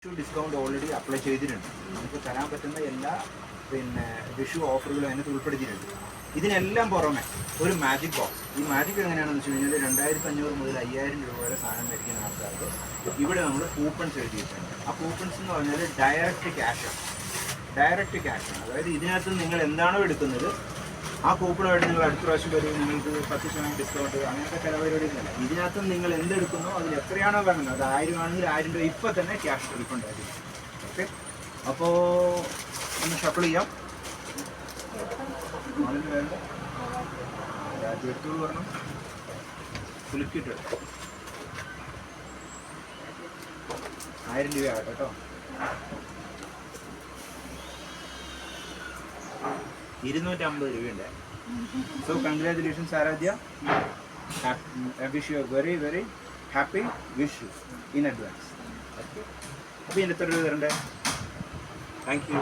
Discount already apply ചെയ്തിട്ടുണ്ട്. നമുക്ക് തരാൻ പറ്റുന്ന എല്ലാ വിഷു ഓഫറുകളും അതിനകത്ത് ഉൾപ്പെടുത്തിയിട്ടുണ്ട്. ഇതിനെല്ലാം പുറമെ ഒരു മാജിക് ബോക്സ്. ഈ മാജിക് എങ്ങനെയാണെന്ന് വെച്ച് കഴിഞ്ഞാൽ 2500 മുതൽ 5000 രൂപ വരെ സാധനം മേടിക്കുന്ന ആൾക്കാർക്ക് ഇവിടെ നമ്മൾ കൂപ്പൺസ് എഴുതിയിട്ടുണ്ട്. ആ കൂപ്പൺസ് എന്ന് പറഞ്ഞാൽ ഡയറക്റ്റ് ക്യാഷാണ്. അതായത് ഇതിനകത്ത് നിങ്ങൾ എന്താണോ എടുക്കുന്നത് ആ കൂപ്പണുമായിട്ട് നിങ്ങൾ അടുത്ത പ്രാവശ്യം വരും നിങ്ങൾക്ക് 10% ഡിസ്കൗണ്ട് അങ്ങനത്തെ ചില പരിപാടികളല്ല. ഇതിനകത്ത് നിങ്ങൾ എന്തെടുക്കുന്നോ അതിൽ എത്രയാണോ പറയുന്നത്, അത് 1000 ആണെങ്കിൽ 1000 രൂപ ഇപ്പം തന്നെ ക്യാഷ് റീഫണ്ട് ആയിരിക്കും. ഓക്കെ, അപ്പോൾ ഒന്ന് ഷഫിൾ ചെയ്യാം. നാളിന് വേണ്ട രാജ്യത്തോട് പറഞ്ഞു കുലുക്കിയിട്ട് 1000 രൂപ ആകട്ടെ കേട്ടോ. 250 രൂപയുണ്ട്. So congratulations Aradhya. I wish you a very very happy wish in advance. Okay. അപ്പോൾ ഇതിന് എത്ര രൂപ തരണ്ടേ? Thank U.